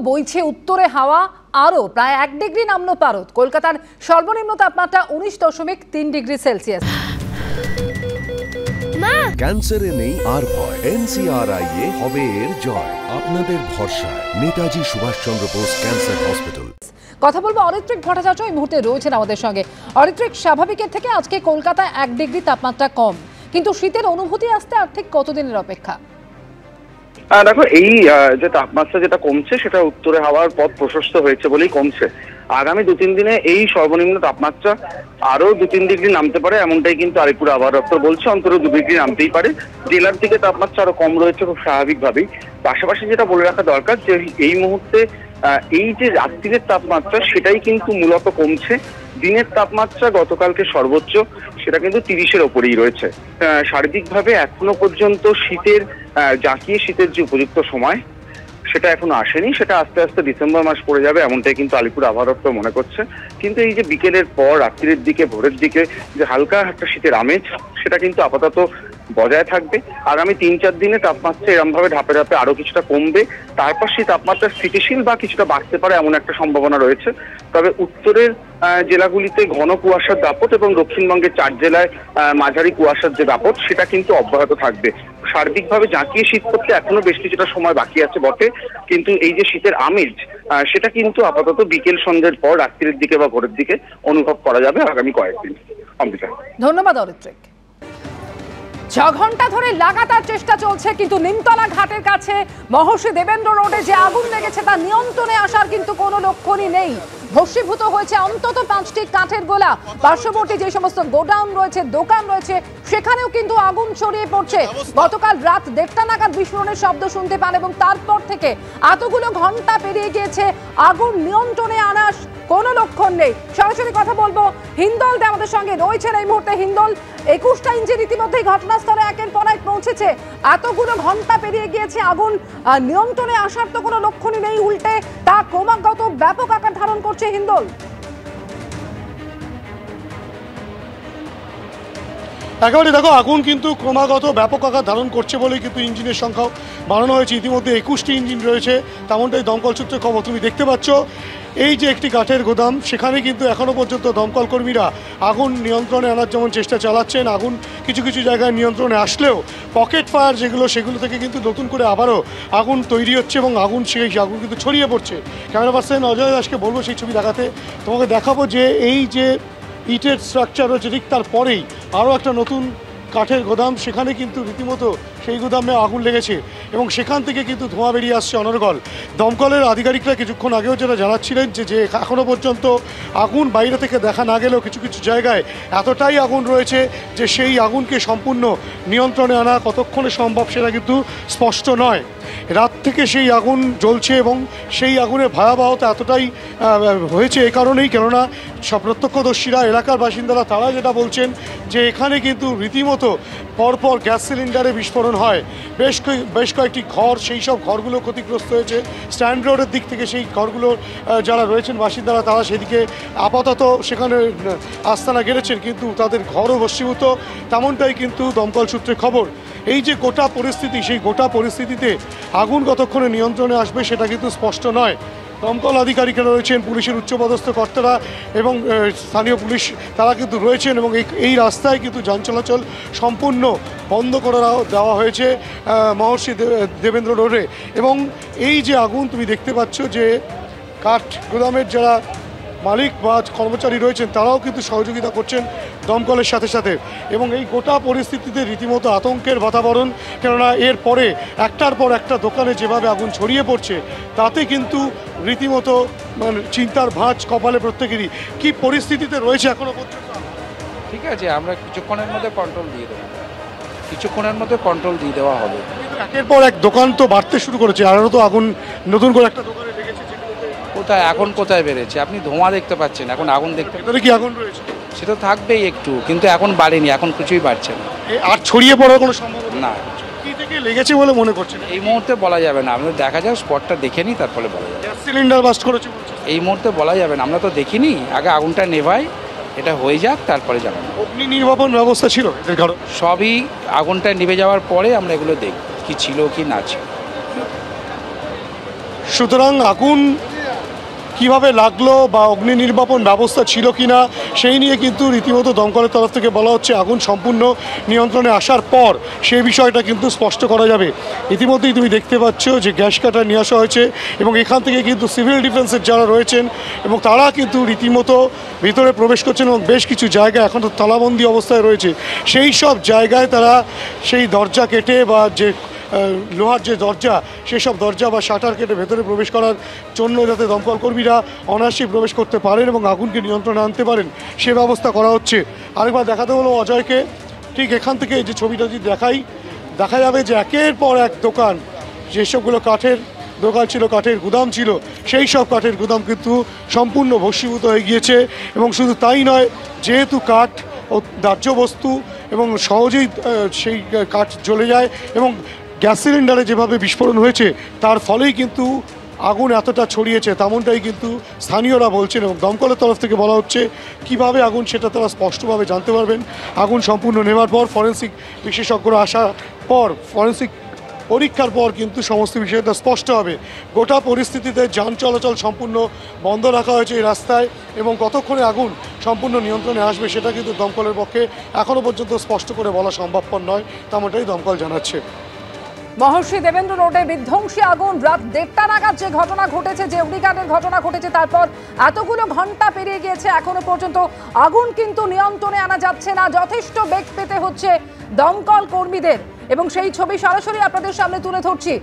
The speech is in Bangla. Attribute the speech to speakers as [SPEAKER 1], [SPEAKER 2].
[SPEAKER 1] বইছে উত্তরে হাওয়া, আরও প্রায় 1 ডিগ্রি নামলো পারদ। কলকাতার সর্বনিম্ন তাপমাত্রা 19.3 ডিগ্রি সেলসিয়াস।
[SPEAKER 2] ক্যান্সারে নেই আর ভয়, NCRI হবে এর জয়। আপনাদের ভরসা নেতাজি সুভাষচন্দ্র বোস ক্যান্সার হসপিটাল।
[SPEAKER 1] কথা বলবো অরিত্রিক ভট্টাচার্য এই মুহূর্তে রয়েছেন আমাদের সঙ্গে। অরিত্রিক, স্বাভাবিকের থেকে আজকে কলকাতায় 1 ডিগ্রি তাপমাত্রা কম, কিন্তু শীতের অনুভূতি আসতে আর ঠিক কতদিনের অপেক্ষা?
[SPEAKER 3] দেখো, এই যে তাপমাত্রা যেটা কমছে সেটা উত্তরে হাওয়ার পথ প্রশস্ত হয়েছে বলেই কমছে। আগামী 2-3 দিনে এই সর্বনিম্ন তাপমাত্রা আরো 2-3 ডিগ্রি নামতে পারে, এমনটাই কিন্তু আলিপুর আবহাওয়া দপ্তর বলছে। অন্তত 2 ডিগ্রি নামতেই পারে। জেলার দিকে তাপমাত্রা আরো কম রয়েছে খুব স্বাভাবিকভাবেই। পাশাপাশি যেটা বলে রাখা দরকার যে এই মুহূর্তে এই যে রাত্রির তাপমাত্রা সেটাই কিন্তু মূলত কমছে। দিনের তাপমাত্রা গতকালকে সর্বোচ্চ সেটা কিন্তু 30-এর ওপরেই রয়েছে। শারীরিকভাবে এখনো পর্যন্ত জাঁকিয়ে শীতের যে উপযুক্ত সময় সেটা এখনো আসেনি। সেটা আস্তে আস্তে ডিসেম্বর মাস পড়ে যাবে, এমনটাই কিন্তু আলিপুর আবহাওয়া দপ্তর মনে করছে। কিন্তু এই যে বিকেলের পর রাত্রির দিকে, ভোরের দিকে যে হালকা একটা শীতের আমেজ, সেটা কিন্তু আপাতত বজায় থাকবে। আগামী 3-4 দিনে তাপমাত্রা এরম ভাবে ধাপে ধাপে আরো কিছুটা কমবে। তারপর সেই তাপমাত্রা স্থিতিশীল বা কিছুটা বাড়তে পারে এমন একটা সম্ভাবনা রয়েছে। তবে উত্তরের জেলাগুলিতে ঘন কুয়াশার দাপট এবং দক্ষিণবঙ্গের 4 জেলায় মাঝারি কুয়াশার যে দাপট সেটা কিন্তু অব্যাহত থাকবে। সার্বিকভাবে জাঁকিয়ে শীত করতে এখনো বেশ কিছুটা সময় বাকি আছে বটে, কিন্তু এই যে শীতের আমেজ সেটা কিন্তু আপাতত বিকেল সন্ধ্যের পর রাত্রির দিকে বা ভোরের দিকে অনুভব করা যাবে আগামী কয়েকদিন। অমৃতা,
[SPEAKER 1] ধন্যবাদ অরিত্রিক। 6 ঘন্টা ধরে লাগাতার চেষ্টা চলছে, কিন্তু নিমতলা ঘাটের কাছে মহর্ষি দেবেন্দ্র রোডে যে আগুন লেগেছে তা নিয়ন্ত্রণে আসার কিন্তু কোনো লক্ষণই নেই। ভস্মীভূত হয়েছে অন্তত 5টি কাঠের গোলা। পার্শ্ববর্তী যে সমস্ত গোডাউন রয়েছে, দোকান রয়েছে, সেখানেও কিন্তু আগুন ছড়িয়ে পড়ছে। গতকাল রাত 1:30 নাগাদ বিস্ফোরণের শব্দ শুনতে পান এবং তারপর থেকে এতগুলো ঘন্টা পেরিয়ে গিয়েছে, আগুন নিয়ন্ত্রণে আনার কোনো লক্ষণ নেই। সরাসরি কথা বলবো হিন্দল দে আমাদের সঙ্গে রয়েছেন এই মুহূর্তে। হিন্দল, 21টা ইঞ্জিন ইতিমধ্যেই ঘটনাস্থলে একের পর এক পৌঁছেছে। এতগুলো ঘন্টা পেরিয়ে গিয়েছে, আগুন নিয়ন্ত্রণে আসার তো কোনো লক্ষণই নেই, উল্টে তা ক্রমাগত ব্যাপক আকার ধারণ করছে। হিন্দল,
[SPEAKER 4] একেবারে দেখো, আগুন কিন্তু ক্রমাগত ব্যাপক আকার ধারণ করছে বলেই কিন্তু ইঞ্জিনের সংখ্যাও বাড়ানো হয়েছে। ইতিমধ্যে 21টি ইঞ্জিন রয়েছে, তেমনটাই দমকল সূত্রে খবর। তুমি দেখতে পাচ্ছ এই যে একটি কাঠের গোদাম, সেখানে কিন্তু এখনও পর্যন্ত দমকল কর্মীরা আগুন নিয়ন্ত্রণে আনার যেমন চেষ্টা চালাচ্ছেন। আগুন কিছু কিছু জায়গায় নিয়ন্ত্রণে আসলেও পকেট ফায়ার সেগুলো থেকে কিন্তু নতুন করে আবারও আগুন তৈরি হচ্ছে এবং সেই আগুন কিন্তু ছড়িয়ে পড়ছে। ক্যামেরা পার্সন অজয় দাসকে বলবো সেই ছবি দেখাতে। তোমাকে দেখাবো যে এই যে ইটের স্ট্রাকচার রয়েছে, ঠিক তার পরেই আরও একটা নতুন কাঠের গোদাম, সেখানে কিন্তু রীতিমতো সেই গোদামে আগুন লেগেছে এবং সেখান থেকে কিন্তু ধোঁয়া বেরিয়ে আসছে অনর্গল। দমকলের আধিকারিকরা কিছুক্ষণ আগেও যেটা জানাচ্ছিলেন যে এখনও পর্যন্ত আগুন বাইরে থেকে দেখা না গেলেও কিছু কিছু জায়গায় এতটাই আগুন রয়েছে যে সেই আগুনকে সম্পূর্ণ নিয়ন্ত্রণে আনা কতক্ষণে সম্ভব সেটা কিন্তু স্পষ্ট নয়। রাত থেকে সেই আগুন জ্বলছে এবং সেই আগুনের ভয়াবহতা এতটাই হয়েছে এই কারণেই, কেননা সব প্রত্যক্ষদর্শীরা, এলাকার বাসিন্দারা তারা যেটা বলছেন যে এখানে কিন্তু রীতিমতো পরপর গ্যাস সিলিন্ডারে বিস্ফোরণ হয়। বেশ কয়েকটি ঘর, সেই সব ঘরগুলো ক্ষতিগ্রস্ত হয়েছে। স্ট্যান্ড রোডের দিক থেকে সেই ঘরগুলোর যারা রয়েছেন বাসিন্দারা, তারা সেদিকে আপাতত সেখানে আস্তানা গেড়েছেন, কিন্তু তাদের ঘরও ভস্মীভূত, তেমনটাই কিন্তু দমকল সূত্রে খবর। এই যে গোটা পরিস্থিতি, সেই গোটা পরিস্থিতিতে আগুন কতক্ষণে নিয়ন্ত্রণে আসবে সেটা কিন্তু স্পষ্ট নয়। দমকল আধিকারিকরা রয়েছেন, পুলিশের উচ্চপদস্থ কর্তারা এবং স্থানীয় পুলিশ তারা কিন্তু রয়েছেন এবং এই রাস্তায় কিন্তু যান চলাচল সম্পূর্ণ বন্ধ করে দেওয়া হয়েছে মহর্ষি দেবেন্দ্র রোডে। এবং এই যে আগুন তুমি দেখতে পাচ্ছ যে কাঠ গোদামের যারা মালিক বা কর্মচারী রয়েছেন তারাও কিন্তু সহযোগিতা করছেন দমকলের সাথে সাথে। এবং এই গোটা পরিস্থিতিতে রীতিমতো আতঙ্কের বাতাবরণ, কেননা এরপরে একটার পর একটা দোকানে যেভাবে আগুন ছড়িয়ে পড়ছে তাতে কিন্তু রীতিমতো চিন্তার ভাঁজ কপালে প্রত্যেকেরই। কি পরিস্থিতিতে রয়েছে এখনো পর্যন্ত?
[SPEAKER 5] ঠিক আছে, আমরা কিছুক্ষণের মধ্যে কন্ট্রোল দিয়ে দেওয়া হবে।
[SPEAKER 4] একের পর এক দোকান তো বাড়তে শুরু করেছে, আরও তো আগুন নতুন করে একটা দোকানে লেগেছে।
[SPEAKER 5] কোথায় বেড়েছে? আপনি ধোঁয়া দেখতে পাচ্ছেন, এখন আগুন দেখতে
[SPEAKER 4] কি আগুন রয়েছে?
[SPEAKER 5] সেটা থাকবেই একটু, কিন্তু এখন বাড়েনি, এখন কিছুই বাড়ছে না।
[SPEAKER 4] আর ছড়িয়ে পড়ার কোনো সম্ভাবনা
[SPEAKER 5] না।
[SPEAKER 4] কি থেকে লেগেছে বলে মনে করছেন?
[SPEAKER 5] এই মুহূর্তে বলা যাবে না, আমরা দেখা যাক, স্পটটা দেখে নিই, তারপরে বলা যাবে।
[SPEAKER 4] গ্যাস সিলিন্ডার বাস্ট করেছে
[SPEAKER 5] এই মুহূর্তে বলা যাবে না, আমরা তো দেখিনি। আগে আগুনটা নেভাই, এটা হয়ে যাক, তারপরে জানাবো।
[SPEAKER 4] অগ্নি নির্বাপন ব্যবস্থা ছিল এদের কারণ?
[SPEAKER 5] সবই আগুনটা নিভে যাওয়ার পরে আমরা এগুলো দেখব কি ছিল কি না ছিল।
[SPEAKER 4] সুতরাং আগুন কিভাবে লাগলো বা অগ্নি নির্বাপন ব্যবস্থা ছিল কিনা সেই নিয়ে কিন্তু রীতিমতো দমকলের তরফ থেকে বলা হচ্ছে আগুন সম্পূর্ণ নিয়ন্ত্রণে আসার পর সেই বিষয়টা কিন্তু স্পষ্ট করা যাবে। ইতিমধ্যেই তুমি দেখতে পাচ্ছ যে গ্যাস কাটার নিয়ে আসা হয়েছে এবং এখান থেকে কিন্তু সিভিল ডিফেন্সের যারা রয়েছেন এবং তারা কিন্তু রীতিমতো ভিতরে প্রবেশ করছেন এবং বেশ কিছু জায়গা এখন তো তালাবন্দি অবস্থায় রয়েছে, সেই সব জায়গায় তারা সেই দরজা কেটে বা যে লোহার যে দরজা সেসব দরজা বা শাটার কেটে ভেতরে প্রবেশ করার জন্য যাতে দমকল কর্মীরা অনায়াসেই প্রবেশ করতে পারেন এবং আগুনকে নিয়ন্ত্রণে আনতে পারেন সে ব্যবস্থা করা হচ্ছে। আরেকবার দেখাতে হলো অজয়কে, ঠিক এখান থেকে এই যে ছবিটা যদি দেখা যাবে যে একের পর এক দোকান, যেসবগুলো কাঠের দোকান ছিল, কাঠের গুদাম ছিল, সেই সব কাঠের গুদাম কিন্তু সম্পূর্ণ ভস্মীভূত হয়ে গিয়েছে। এবং শুধু তাই নয়, যেহেতু কাঠ ও দাহ্য বস্তু এবং সহজেই সেই কাঠ জ্বলে যায় এবং গ্যাস সিলিন্ডারে যেভাবে বিস্ফোরণ হয়েছে তার ফলেই কিন্তু আগুন এতটা ছড়িয়েছে তেমনটাই কিন্তু স্থানীয়রা বলছেন এবং দমকলের তরফ থেকে বলা হচ্ছে কিভাবে আগুন সেটা তারা স্পষ্টভাবে জানতে পারবেন আগুন সম্পূর্ণ নেওয়ার পর, ফরেন্সিক বিশেষজ্ঞরা আসার পর, ফরেন্সিক পরীক্ষার পর কিন্তু সমস্ত বিষয়টা স্পষ্ট হবে। গোটা পরিস্থিতিতে যান চলাচল সম্পূর্ণ বন্ধ রাখা হয়েছে এই রাস্তায় এবং কতক্ষণে আগুন সম্পূর্ণ নিয়ন্ত্রণে আসবে সেটা কিন্তু দমকলের পক্ষে এখনও পর্যন্ত স্পষ্ট করে বলা সম্ভবপর নয়, তেমনটাই দমকল জানাচ্ছে।
[SPEAKER 1] মহর্ষি দেবেন্দ্র রোডে বিধ্বংসী আগুন রাত 1:30 নাগাদ যে ঘটনা ঘটেছে, যে অগ্নিকাণ্ডের ঘটনা ঘটেছে, তারপর এতগুলো ঘন্টা পেরিয়ে গিয়েছে, এখনো পর্যন্ত আগুন কিন্তু নিয়ন্ত্রণে আনা যাচ্ছে না। যথেষ্ট বেগ পেতে হচ্ছে দমকল কর্মীদের এবং সেই ছবি সরাসরি আপনাদের সামনে তুলে ধরছি।